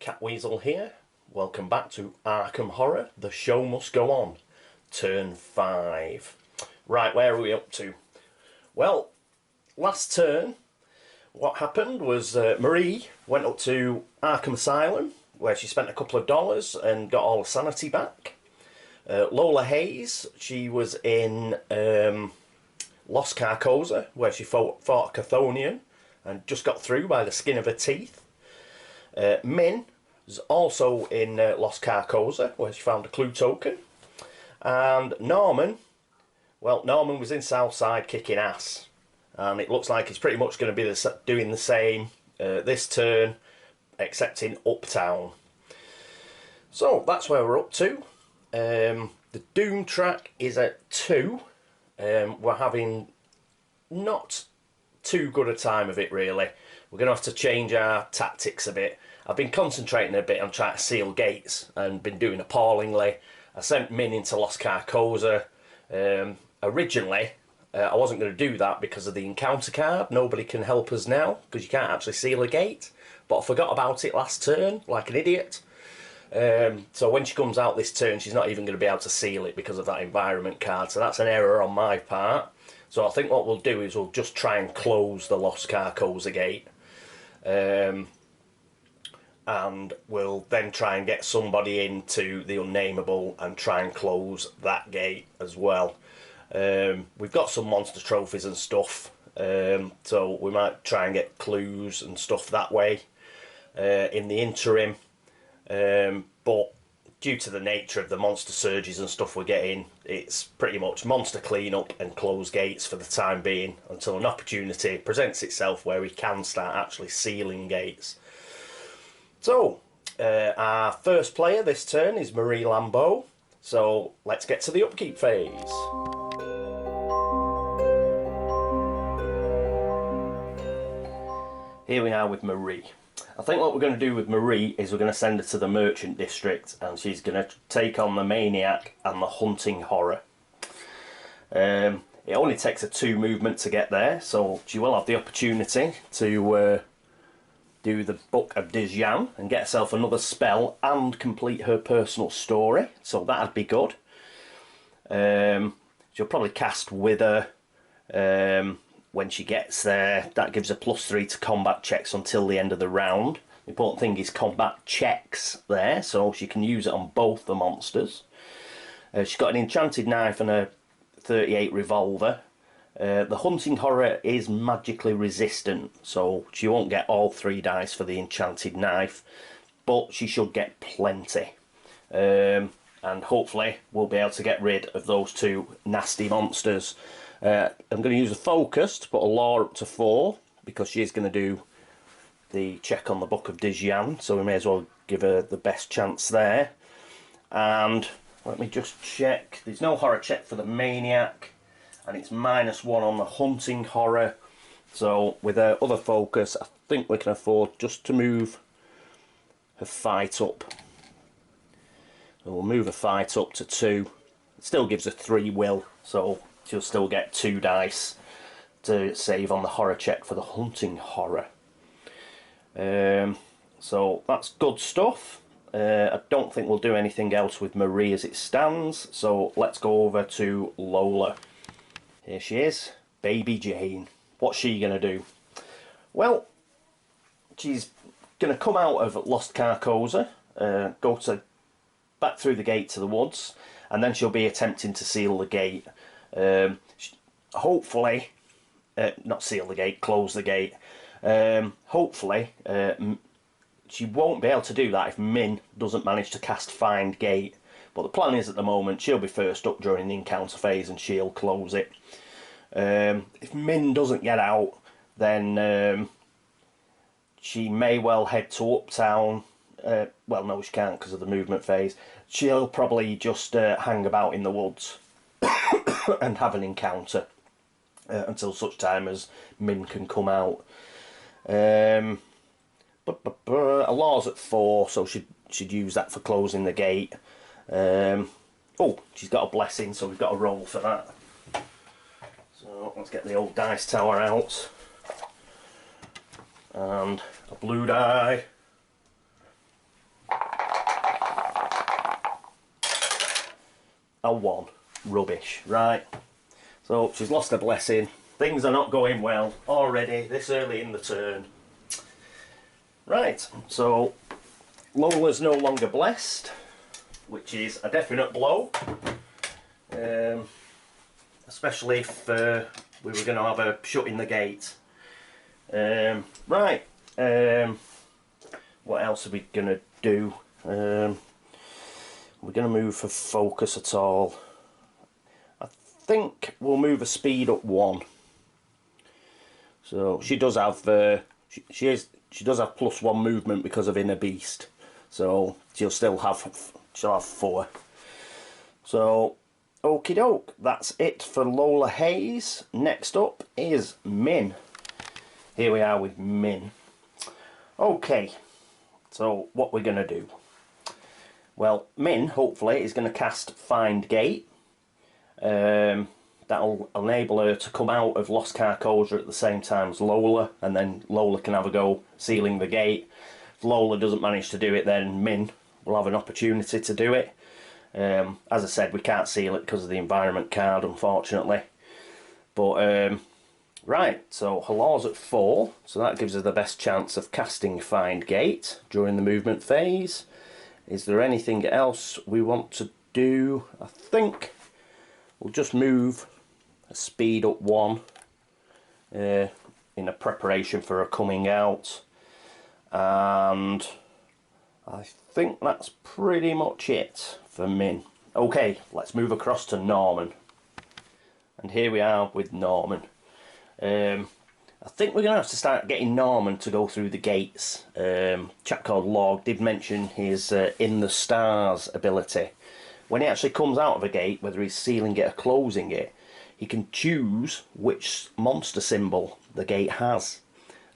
Catweazle here. Welcome back to Arkham Horror. The show must go on. Turn 5. Right, where are we up to? Well, last turn, what happened was Marie went up to Arkham Asylum, where she spent a couple of dollars and got all her sanity back. Lola Hayes, she was in Lost Carcosa, where she fought a Chthonian and just got through by the skin of her teeth. Minh was also in Lost Carcosa, where she found a clue token. And Norman, well, Norman was in Southside kicking ass. And it looks like he's pretty much going to be doing the same this turn, except in Uptown. So that's where we're up to. The Doom track is at 2. We're having not too good a time of it, really. We're going to have to change our tactics a bit. I've been concentrating a bit on trying to seal gates and been doing appallingly. I sent Minh into Lost Carcosa. Originally, I wasn't going to do that because of the encounter card. Nobody can help us now because you can't actually seal a gate. But I forgot about it last turn, like an idiot. So when she comes out this turn, she's not even going to be able to seal it because of that environment card. So that's an error on my part. So I think what we'll do is we'll just try and close the Lost Carcosa gate. And we'll then try and get somebody into the Unnameable and try and close that gate as well. We've got some monster trophies and stuff, so we might try and get clues and stuff that way in the interim. But due to the nature of the monster surges and stuff we're getting, it's pretty much monster cleanup and close gates for the time being until an opportunity presents itself where we can start actually sealing gates. So, our first player this turn is Marie Lambeau, so let's get to the upkeep phase. Here we are with Marie. I think what we're going to do with Marie is we're going to send her to the Merchant District and she's going to take on the Maniac and the Hunting Horror. It only takes her 2 movement to get there, so she will have the opportunity to do the Book of Dijam and get herself another spell and complete her personal story, so that'd be good. She'll probably cast Wither when she gets there. That gives her +3 to combat checks until the end of the round. The important thing is combat checks there, so she can use it on both the monsters. She's got an enchanted knife and a 38 revolver. The Hunting Horror is magically resistant, so she won't get all 3 dice for the enchanted knife, but she should get plenty. And hopefully we'll be able to get rid of those 2 nasty monsters. I'm going to use a focus to put a law up to 4 because she's going to do the check on the Book of Dijam, so we may as well give her the best chance there. And let me just check. There's no horror check for the Maniac, and it's -1 on the Hunting Horror. So with her other focus, I think we can afford just to move her fight up. So we'll move her fight up to 2. It still gives her 3 will, so she'll still get 2 dice to save on the horror check for the Hunting Horror. So that's good stuff. I don't think we'll do anything else with Marie as it stands, so let's go over to Lola. Here she is, Baby Jane. What's she going to do? Well, she's going to come out of Lost Carcosa, go back through the gate to the woods, and then she'll be attempting to seal the gate. Hopefully, not seal the gate, close the gate. Hopefully, she won't be able to do that if Minh doesn't manage to cast Find Gate. But the plan is at the moment she'll be first up during the encounter phase and she'll close it. If Minh doesn't get out, then she may well head to Uptown. Well, no, she can't because of the movement phase. She'll probably just hang about in the woods and have an encounter until such time as Minh can come out. A law's at 4, so she'd use that for closing the gate. Oh, she's got a blessing, so we've got a roll for that. So let's get the old dice tower out. And a blue die. a 1. Rubbish, right? So she's lost her blessing. Things are not going well already this early in the turn. Right, so Lola's no longer blessed, which is a definite blow. Especially if we were going to have her shutting the gate. Right, what else are we going to do? We're going to move for focus at all. I think we'll move a speed up 1. So she does have she does have +1 movement because of Inner Beast. So she'll have 4. So okie doke, that's it for Lola Hayes. Next up is Minh. Here we are with Minh. Okay, so what we're going to do. Well, Minh, hopefully, is going to cast Find Gate. That'll enable her to come out of Lost Carcosa at the same time as Lola, and then Lola can have a go sealing the gate. If Lola doesn't manage to do it, then Minh will have an opportunity to do it. As I said, we can't seal it because of the environment card, unfortunately. But, right, so her law's at 4, so that gives her the best chance of casting Find Gate during the movement phase. Is there anything else we want to do? I think we'll just move a speed up 1 in a preparation for her coming out. And I think that's pretty much it for Minh. Okay, let's move across to Norman. And here we are with Norman. I think we're going to have to start getting Norman to go through the gates. Chap called Log did mention his In the Stars ability. When he actually comes out of a gate, whether he's sealing it or closing it, he can choose which monster symbol the gate has.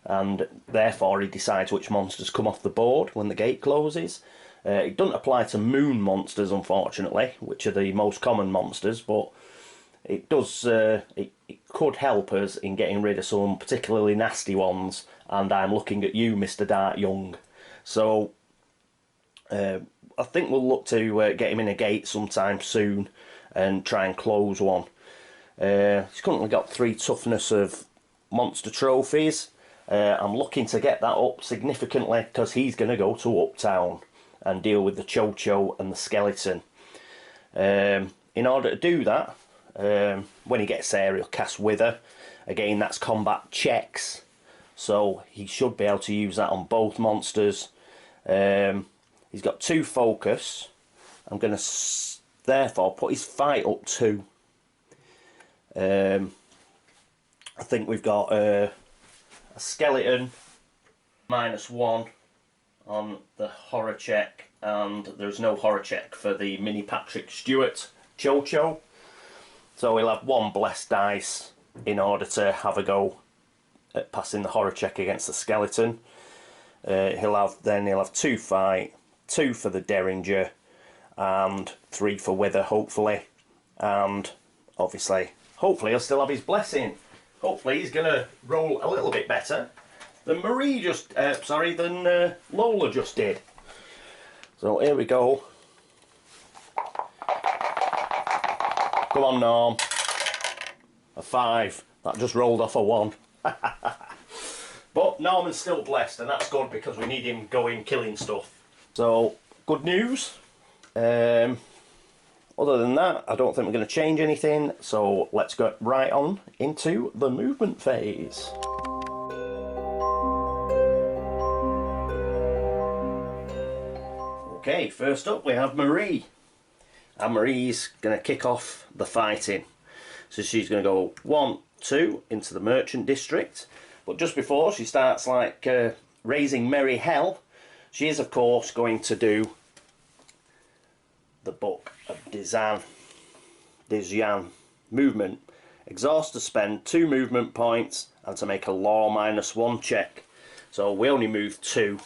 And therefore he decides which monsters come off the board when the gate closes. It doesn't apply to moon monsters, unfortunately, which are the most common monsters, but it does. It could help us in getting rid of some particularly nasty ones, and I'm looking at you, Mr. Dart Young. So I think we'll look to get him in a gate sometime soon and try and close one. He's currently got 3 toughness of monster trophies. I'm looking to get that up significantly because he's going to go to Uptown and deal with the Cho-Cho and the Skeleton. In order to do that, when he gets there, he'll cast Wither. Again, that's combat checks, so he should be able to use that on both monsters. He's got 2 focus. I'm going to therefore put his fight up 2. I think we've got a skeleton -1 on the horror check, and there's no horror check for the Mini Patrick Stewart Cho-Cho. So we'll have 1 blessed dice in order to have a go at passing the horror check against the skeleton. He'll have 2 fight, 2 for the Derringer, and 3 for Wither, hopefully. And obviously, hopefully he'll still have his blessing. Hopefully he's gonna roll a little bit better than than Lola just did. So here we go. Come on, Norm. A 5. That just rolled off a 1. But Norman's still blessed, and that's good because we need him going killing stuff. So, good news. Other than that, I don't think we're going to change anything. So, let's go right on into the movement phase. Okay, first up we have Marie. And Marie's going to kick off the fighting. So she's going to go 1, 2 into the merchant district. But just before she starts raising merry hell, she is of course going to do the Book of Dizan. Movement. Exhaust to spend 2 movement points and to make a law -1 check. So we only move 2.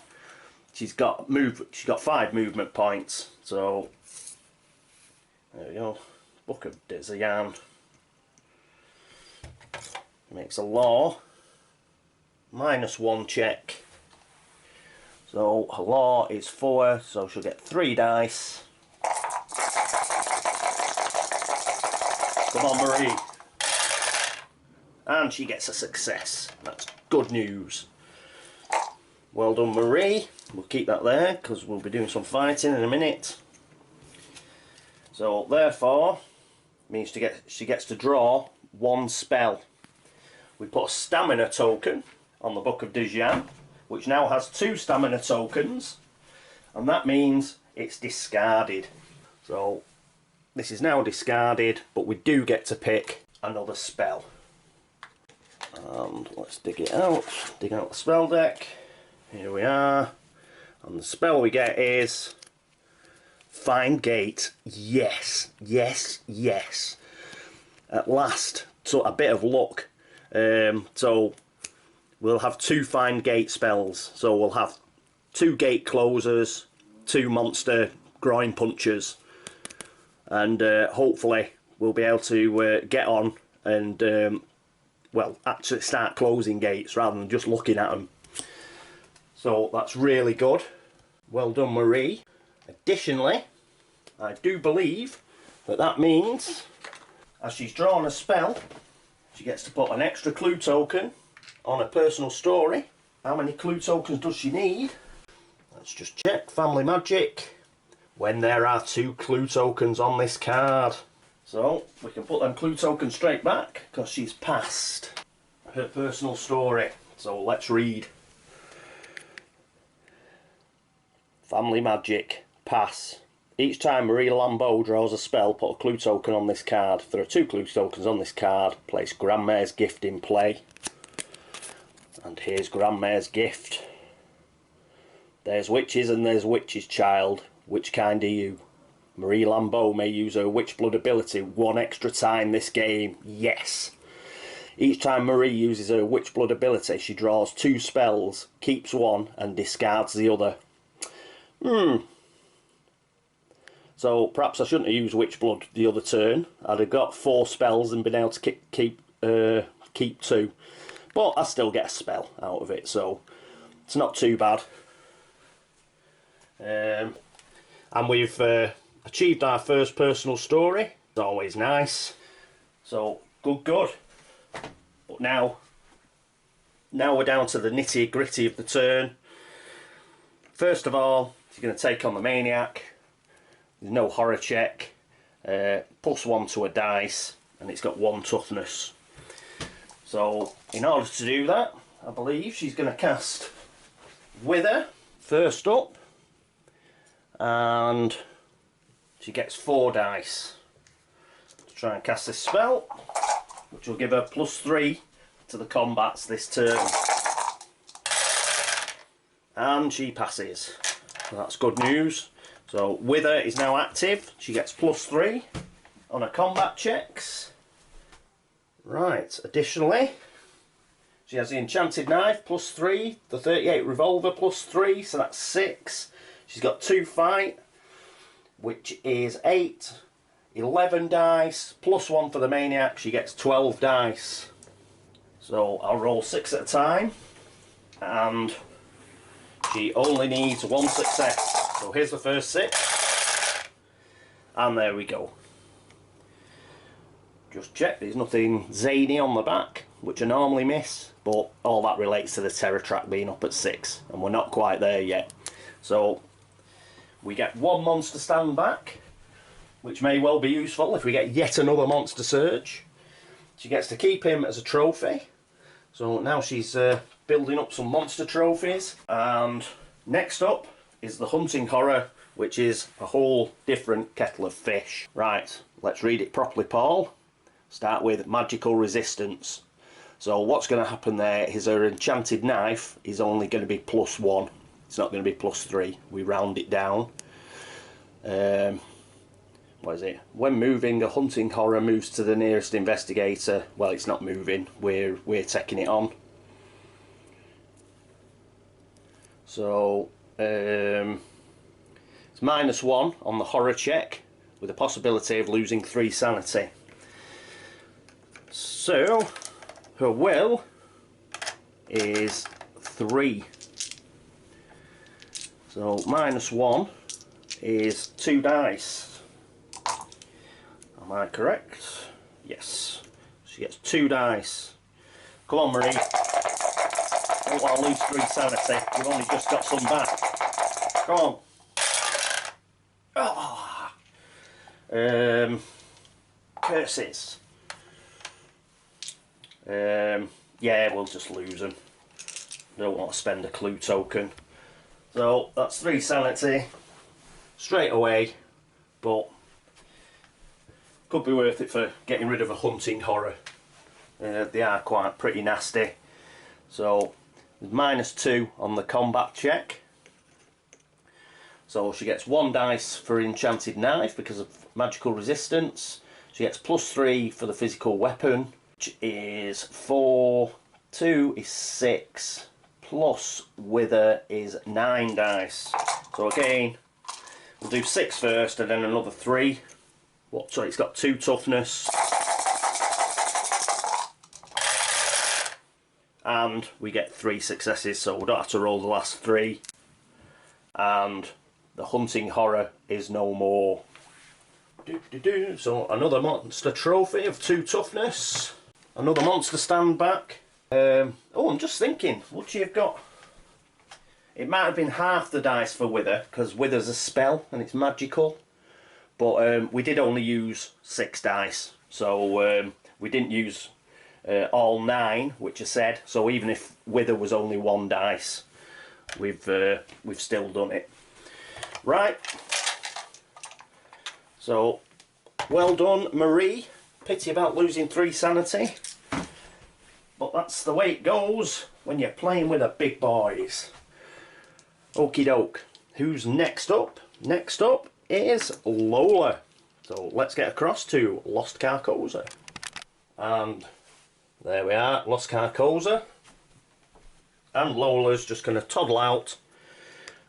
She's got 5 movement points. So there we go. Book of Dizan. Makes a law -1 check. So her law is 4, so she'll get 3 dice. Come on, Marie. And she gets a success. That's good news. Well done, Marie. We'll keep that there because we'll be doing some fighting in a minute. So therefore, means she gets to draw one spell. We put a stamina token on the Book of Dejan, which now has 2 stamina tokens, and that means it's discarded. So this is now discarded, but we do get to pick another spell. And let's dig it out. Dig out the spell deck. Here we are. And the spell we get is Find Gate. Yes, yes, yes. At last, so a bit of luck. So we'll have 2 Find Gate spells. So we'll have 2 gate closers, 2 monster groin punchers, and hopefully we'll be able to get on and well, actually start closing gates rather than just looking at them. So that's really good. Well done, Marie. Additionally, I do believe that that means as she's drawn a spell, she gets to put an extra clue token on a personal story. How many clue tokens does she need? Let's just check. Family Magic. When there are 2 clue tokens on this card. So we can put them clue tokens straight back because she's passed her personal story. So let's read. Family Magic. Pass. Each time Marie Lambeau draws a spell, put a clue token on this card. If there are 2 clue tokens on this card, place Grandmare's Gift in play. And here's Grandmare's Gift. There's witches and there's witches, child. Which kind are you? Marie Lambeau may use her Witch Blood ability 1 extra time this game. Yes. Each time Marie uses her Witch Blood ability, she draws 2 spells, keeps 1 and discards the other. So perhaps I shouldn't have used Witch Blood the other turn. I'd have got 4 spells and been able to keep 2. But I still get a spell out of it, so it's not too bad. And we've achieved our first personal story. It's always nice. So good. But now we're down to the nitty gritty of the turn. First of all, you're going to take on the Maniac. There's no horror check. +1 to a dice, and it's got 1 toughness. So in order to do that, I believe she's going to cast Wither first up, and she gets 4 dice to try and cast this spell, which will give her +3 to the combats this turn. And she passes. So that's good news. So Wither is now active. She gets +3 on her combat checks. Right, additionally, she has the Enchanted Knife +3, the 38 Revolver +3, so that's 6. She's got 2 Fight, which is 8, 11 dice, +1 for the Maniac, she gets 12 dice. So I'll roll 6 at a time, and she only needs 1 success. So here's the first 6, and there we go. Just check, there's nothing zany on the back, which I normally miss, but all that relates to the Terror track being up at 6, and we're not quite there yet. So we get 1 monster stand back, which may well be useful if we get yet another Monster Surge. She gets to keep him as a trophy. So now she's building up some monster trophies. And next up is the Hunting Horror, which is a whole different kettle of fish. Right, let's read it properly, Paul. Start with Magical Resistance. So what's going to happen there is her Enchanted Knife is only going to be +1. It's not going to be +3. We round it down. What is it? When moving, a Hunting Horror moves to the nearest investigator. Well, it's not moving. We're taking it on. So it's -1 on the horror check, with a possibility of losing 3 sanity. So her will is 3. So -1 is 2 dice. Am I correct? Yes. She gets 2 dice. Come on, Marie. Don't want to lose 3 sanity. You've only just got some back. Come on. Oh. Curses. Yeah, we'll just lose them. Don't want to spend a clue token. So that's 3 sanity straight away, but could be worth it for getting rid of a hunting horror. They are quite pretty nasty. So -2 on the combat check. So she gets 1 dice for enchanted knife because of magical resistance. She gets +3 for the physical weapon, which is 4. 2 is 6. Plus wither is 9 dice. So again, we'll do 6 first and then another 3. So it's got 2 toughness. And we get 3 successes, so we don't have to roll the last 3. And the hunting horror is no more. So another monster trophy of 2 toughness. Another monster stand back. Oh, I'm just thinking, would she have got... It might have been half the dice for Wither, because Wither's a spell and it's magical. But we did only use 6 dice, so we didn't use all 9, which I said. So even if Wither was only 1 dice, we've still done it. Right. So, well done, Marie. Pity about losing 3 sanity. But that's the way it goes when you're playing with the big boys. Okie doke. Who's next up? Next up is Lola. So let's get across to Lost Carcosa. And there we are, Lost Carcosa. And Lola's just going to toddle out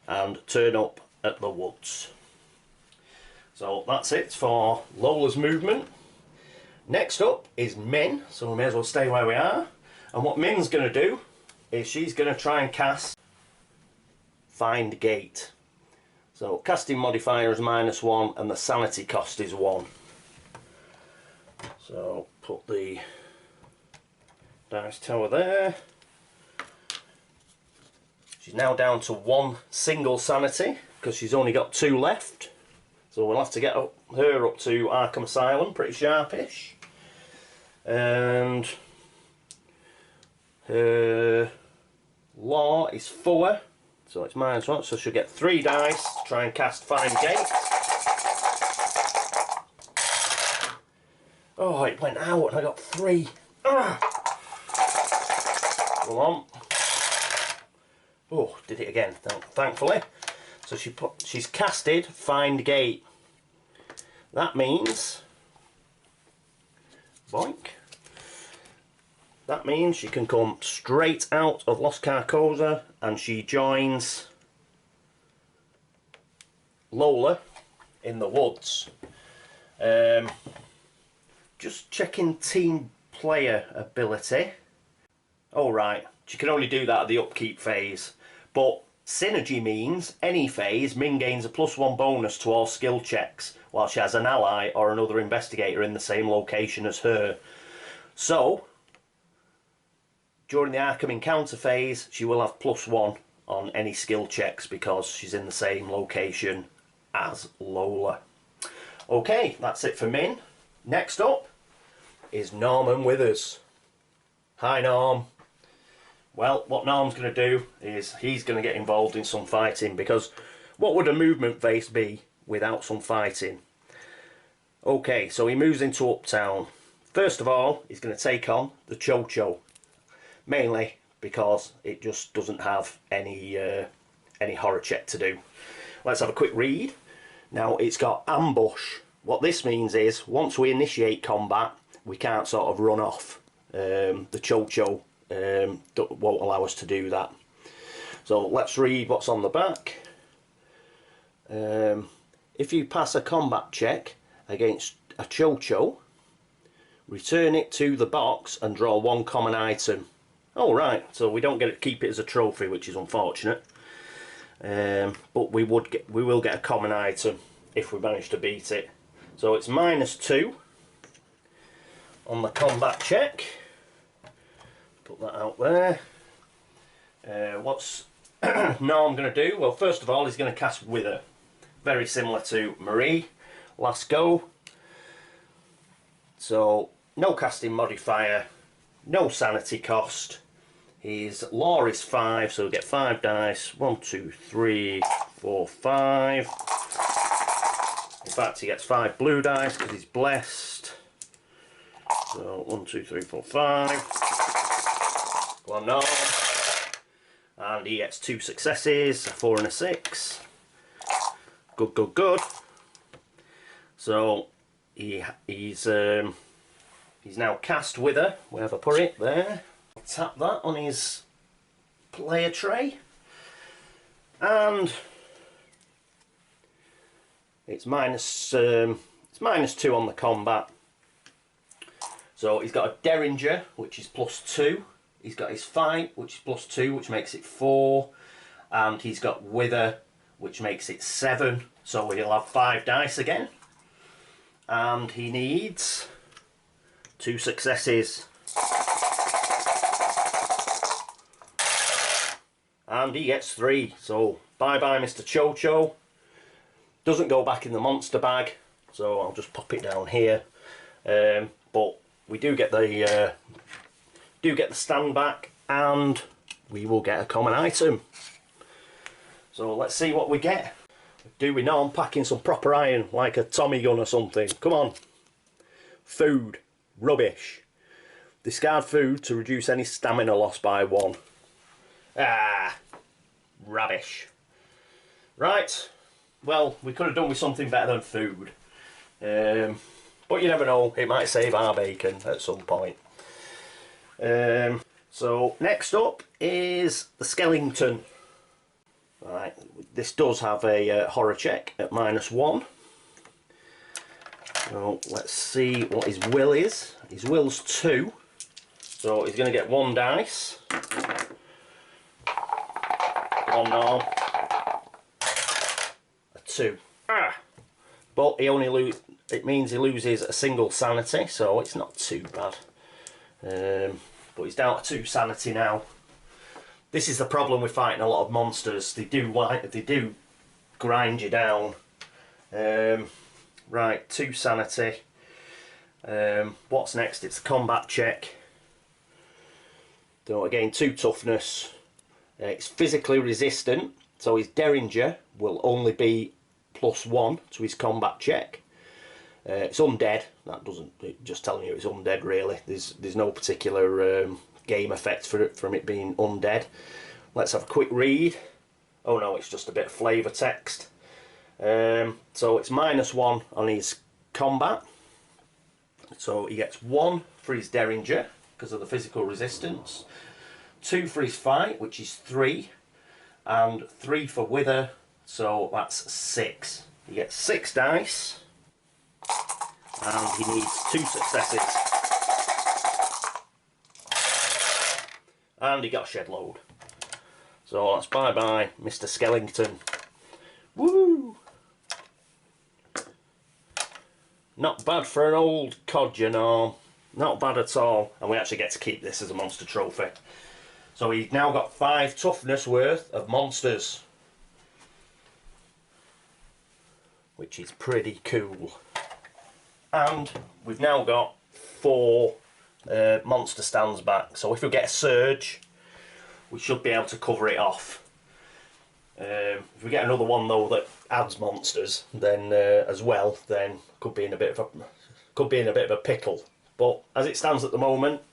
and turn up at the woods. So that's it for Lola's movement. Next up is Min, so we may as well stay where we are. And what Min's going to do is she's going to try and cast Find Gate. So casting modifier is -1 and the sanity cost is 1. So put the dice tower there. She's now down to 1 single sanity because she's only got 2 left. So we'll have to get her up to Arkham Asylum pretty sharpish. And her law is 4, so it's -1, so she'll get 3 dice to try and cast Find Gate. Oh, it went out and I got 3. Ugh. Come on. Oh, did it again, thankfully. So she's casted Find Gate. That means, boink. That means she can come straight out of Lost Carcosa and she joins Lola in the woods. Just checking team player ability. Oh right, she can only do that at the upkeep phase. But synergy means any phase Min gains a +1 bonus to all skill checks while she has an ally or another investigator in the same location as her. So during the Arkham encounter phase she will have +1 on any skill checks because she's in the same location as Lola. Okay, that's it for Min. Next up is Norman Withers. Hi Norm. Well, what Norm's going to do is he's going to get involved in some fighting because what would a movement phase be without some fighting? Okay, so he moves into Uptown. First of all, he's going to take on the Cho-Cho. Mainly because it just doesn't have any horror check to do. Let's have a quick read. Now, it's got ambush. What this means is once we initiate combat, we can't sort of run off. The Cho-Cho won't allow us to do that. So let's read what's on the back. If you pass a combat check against a Cho-Cho, return it to the box and draw 1 common item. Oh right, so we don't get to keep it as a trophy, which is unfortunate. But we will get a common item if we manage to beat it. So it's -2 on the combat check. Put that out there. What's Norm going to do? Well, first of all, he's going to cast Wither. Very similar to Marie. Last go. So, no casting modifier, no sanity cost. His law is 5, so he'll get 5 dice. 1, 2, 3, 4, 5. In fact, he gets 5 blue dice because he's blessed. So, 1, 2, 3, 4, 5. Go on, Norm. And he gets 2 successes, a 4 and a 6. Good, good, good. So he's now cast Wither. Where have I put it? There. Tap that on his player tray, and it's -2 on the combat. So he's got a Derringer, which is +2. He's got his Fight, which is +2, which makes it 4, and he's got Wither, which makes it 7. So he'll have 5 dice again, and he needs 2 successes, and he gets 3. So bye bye, Mr. Cho-Cho. Doesn't go back in the monster bag, so I'll just pop it down here. But we do get the stand back, and we will get a common item. So let's see what we get. Do we know I'm packing some proper iron, like a Tommy gun or something? Come on. Food. Rubbish. Discard food to reduce any stamina loss by 1. Ah. Rubbish. Right. Well, we could have done with something better than food. But you never know, it might save our bacon at some point. So next up is the Skellington. Right, this does have a horror check at -1. So let's see what his will is. His will's 2, so he's going to get 1 dice. 1 Norm. A 2. Ah! But he only it means he loses a single sanity, so it's not too bad. But he's down to 2 sanity now. This is the problem with fighting a lot of monsters. They do grind you down. Right, 2 sanity. What's next? It's a combat check. So again, 2 toughness. It's physically resistant, so his Derringer will only be +1 to his combat check. It's undead. That doesn't, just telling you it's undead really. There's no particular game effect for it, from it being undead. Let's have a quick read. Oh no, it's just a bit of flavour text. So it's -1 on his combat. So he gets 1 for his Derringer because of the physical resistance, 2 for his Fight, which is 3, and 3 for Wither, so that's 6. He gets 6 dice, and he needs 2 successes. And he got a shed load. So that's bye bye, Mr. Skellington. Woo! Not bad for an old cod, you know. Not bad at all. And we actually get to keep this as a monster trophy. So he's now got 5 toughness worth of monsters, which is pretty cool. And we've now got 4 monster stands back. So if we get a surge, we should be able to cover it off. If we get another one though that adds monsters, then as well, then could be in a bit of a pickle. But as it stands at the moment,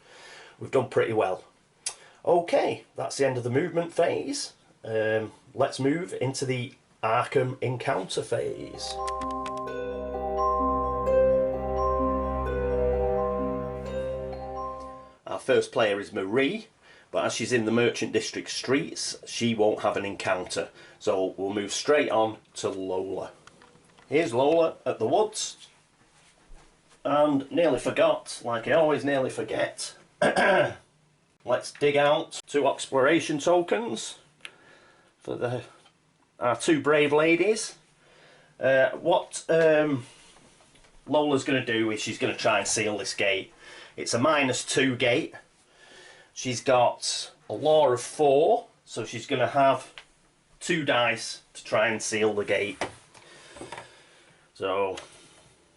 we've done pretty well. Okay, that's the end of the movement phase. Let's move into the Arkham encounter phase. Our first player is Marie, but as she's in the Merchant District streets, she won't have an encounter. So we'll move straight on to Lola. Here's Lola at the woods. And nearly forgot, like I always nearly forget. Let's dig out 2 exploration tokens for our 2 brave ladies. What Lola's going to do is she's going to try and seal this gate. It's a -2 gate. She's got a law of 4, so she's going to have 2 dice to try and seal the gate. So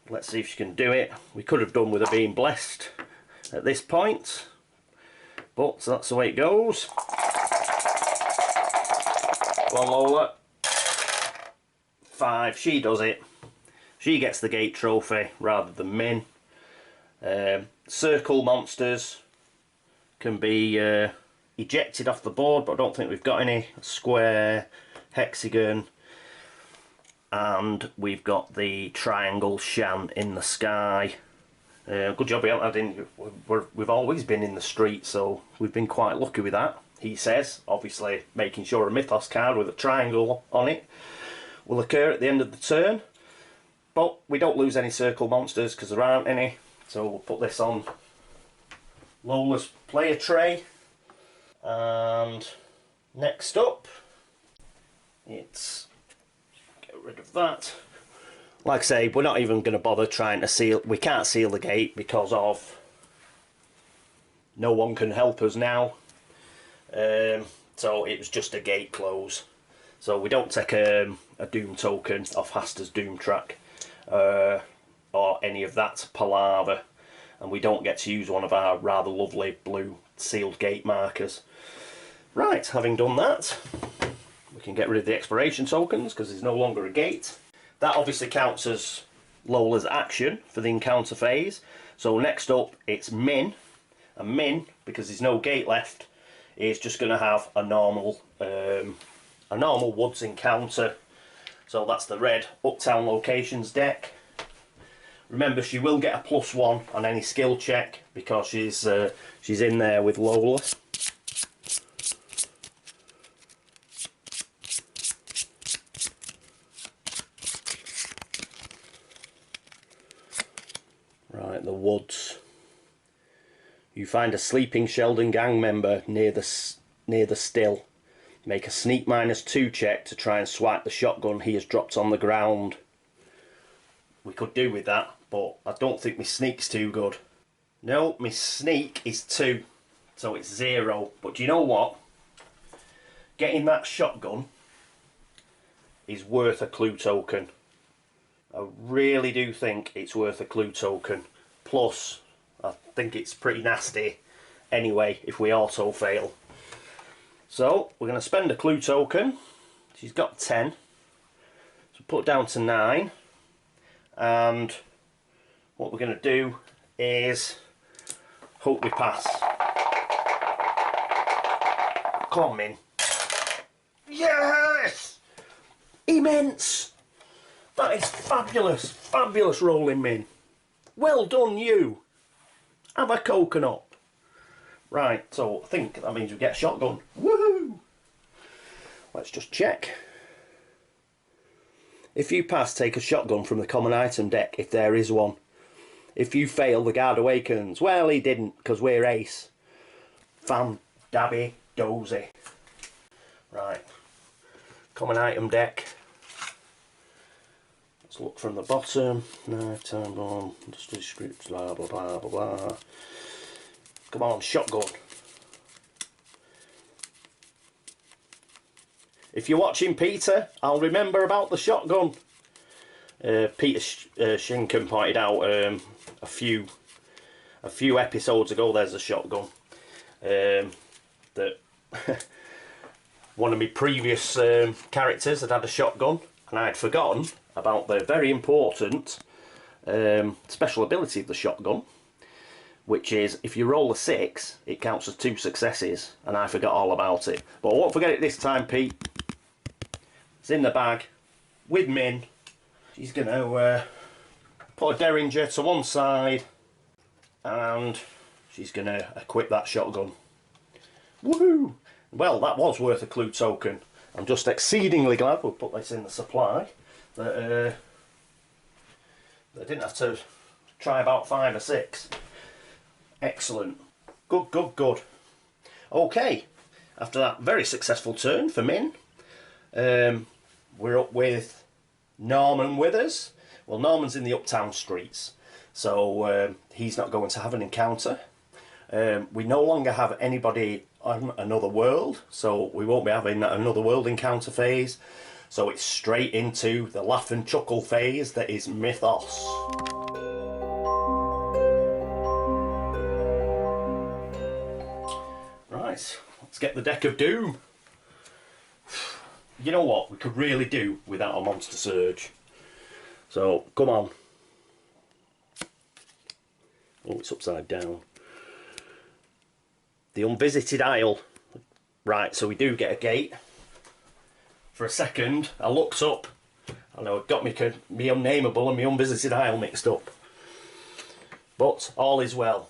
let's see if she can do it. We could have done with her being blessed at this point, but that's the way it goes. Go on, Lola. 5. She does it. She gets the gate trophy rather than Minh. Circle monsters can be ejected off the board, but I don't think we've got any. Square, hexagon, and we've got the triangle shan in the sky. Good job we haven't had any. We've always been in the street, so we've been quite lucky with that. He says, obviously making sure a Mythos card with a triangle on it will occur at the end of the turn. But we don't lose any circle monsters because there aren't any. So we'll put this on Lola's player tray. And next up, it's get rid of that. Like I say, we're not even going to bother trying to seal. We can't seal the gate because of no one can help us now. So it was just a gate close. So we don't take a Doom token off Haster's Doom track or any of that palaver, and we don't get to use one of our rather lovely blue sealed gate markers. Right, having done that, we can get rid of the expiration tokens because there's no longer a gate. That obviously counts as Lola's action for the encounter phase. So next up it's Minh, and Minh, because there's no gate left, is just going to have a normal woods encounter. So that's the red Uptown Locations deck. Remember, she will get a +1 on any skill check because she's in there with Lola. Right, the woods. You find a sleeping Sheldon gang member near the still. Make a sneak -2 check to try and swipe the shotgun he has dropped on the ground. We could do with that, but I don't think my sneak's too good. No, my sneak is 2, so it's 0. But do you know what? Getting that shotgun is worth a clue token. I really do think it's worth a clue token. Plus, I think it's pretty nasty anyway if we auto fail. So we're going to spend a clue token. She's got 10, so put it down to 9. And what we're going to do is hope we pass. Come on, Minh. Yes! Immense! That is fabulous, fabulous rolling, Minh. Well done, you. Have a coconut. Right, so I think that means we get a shotgun. Woohoo! Let's just check. If you pass, take a shotgun from the common item deck, if there is one. If you fail, the guard awakens. Well, he didn't, because we're ace. Fan dabby dozy. Right, common item deck. Let's look from the bottom. Knife, time bomb, industry scripts, blah blah blah blah blah. Come on, shotgun. If you're watching, Peter, I'll remember about the shotgun. Peter Shinken pointed out a few episodes ago. There's a shotgun that one of my previous characters had a shotgun, and I had forgotten about the very important special ability of the shotgun, which is if you roll a 6, it counts as 2 successes, and I forgot all about it. But I won't forget it this time, Pete. It's in the bag with Minh. She's going to put a derringer to one side, and she's going to equip that shotgun. Woohoo! Well, that was worth a clue token. I'm just exceedingly glad we'll put this in the supply. That they didn't have to try about 5 or 6. Excellent. Good, good, good. Okay, after that very successful turn for Minh, we're up with Norman with us. Well, Norman's in the Uptown streets, so he's not going to have an encounter. We no longer have anybody on another world, so we won't be having another world encounter phase. So it's straight into the laugh and chuckle phase that is Mythos. Right, let's get the deck of doom. You know what, we could really do without a monster surge. So, come on. Oh, it's upside down. The Unvisited Isle. Right, so we do get a gate. For a second, I looked up. I know it got me unnameable and my Unvisited Isle mixed up. But all is well.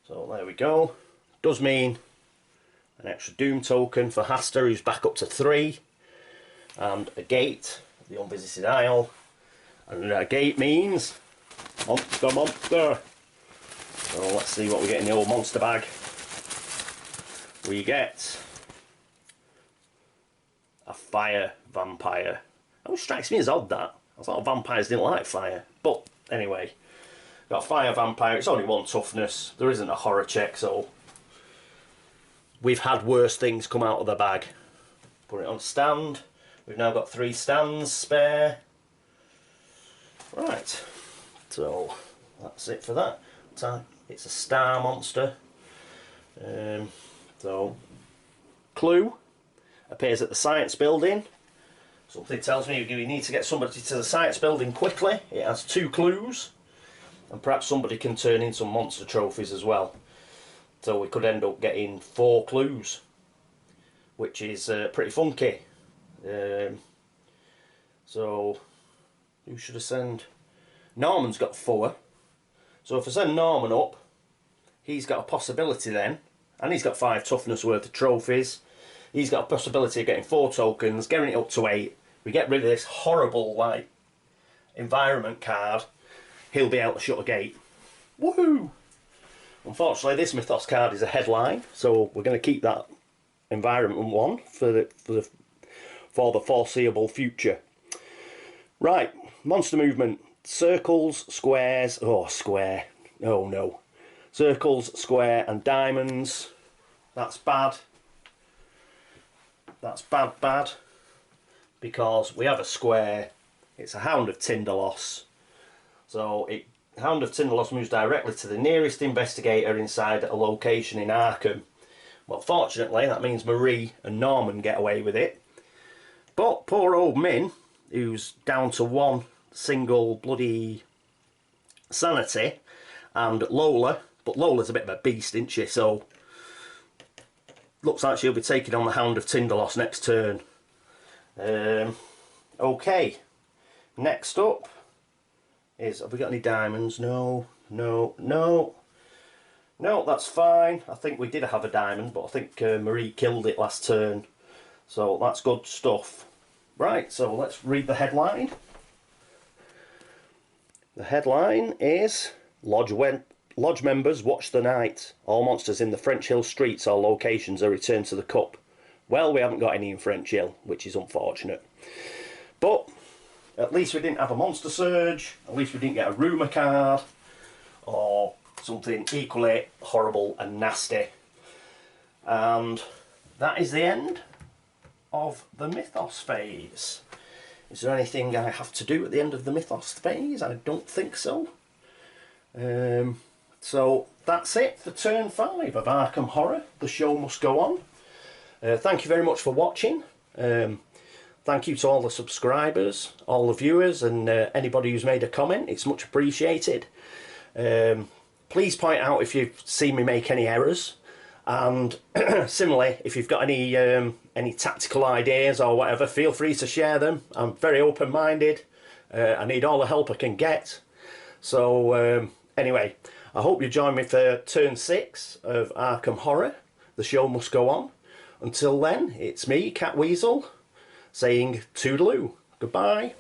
So there we go. Does mean an extra Doom token for Hasta, who's back up to 3. And a gate, the Unvisited Isle. And a gate means monster, monster. So let's see what we get in the old monster bag. We get a fire vampire. That strikes me as odd, that. I thought vampires didn't like fire. But anyway, got a fire vampire. It's only 1 toughness. There isn't a horror check, so we've had worse things come out of the bag. Put it on stand. We've now got 3 stands spare. Right, so that's it for that. It's a star monster. So, clue appears at the science building. Something tells me we need to get somebody to the science building quickly. It has 2 clues, and perhaps somebody can turn in some monster trophies as well. So we could end up getting 4 clues, which is pretty funky. So who should I send? Norman's got 4. So if I send Norman up, he's got a possibility then, and he's got 5 toughness worth of trophies. He's got a possibility of getting 4 tokens, getting it up to 8. We get rid of this horrible, like, environment card. He'll be able to shut a gate. Woohoo! Unfortunately, this Mythos card is a headline, so we're going to keep that environment one for the foreseeable future. Right, monster movement. Circles, squares, square, oh no. Circles, square and diamonds. That's bad. That's bad. Because we have a square. It's a Hound of Tindalos. So Hound of Tindalos moves directly to the nearest investigator inside a location in Arkham. Well, fortunately, that means Marie and Norman get away with it. But poor old Min, who's down to 1 single bloody sanity, and Lola, but Lola's a bit of a beast, isn't she? So looks like she'll be taking on the Hound of Tindalos next turn. Okay, next up is, have we got any diamonds? No, that's fine. I think we did have a diamond, but I think Marie killed it last turn, so that's good stuff. Right, so let's read the headline. The headline is, Lodge members watch the night. All monsters in the French Hill streets or locations are returned to the cup. Well, we haven't got any in French Hill, which is unfortunate. But at least we didn't have a monster surge, at least we didn't get a rumour card, or something equally horrible and nasty. And that is the end of the Mythos phase. Is there anything I have to do at the end of the Mythos phase? I don't think so. So that's it for turn 5 of Arkham Horror. The show must go on. Thank you very much for watching. Thank you to all the subscribers, all the viewers, and anybody who's made a comment. It's much appreciated. Please point out if you've seen me make any errors. And similarly, if you've got any tactical ideas or whatever, feel free to share them. I'm very open-minded. I need all the help I can get. So anyway, I hope you join me for turn 6 of Arkham Horror. The show must go on. Until then, it's me, Catweazle, saying toodaloo. Goodbye.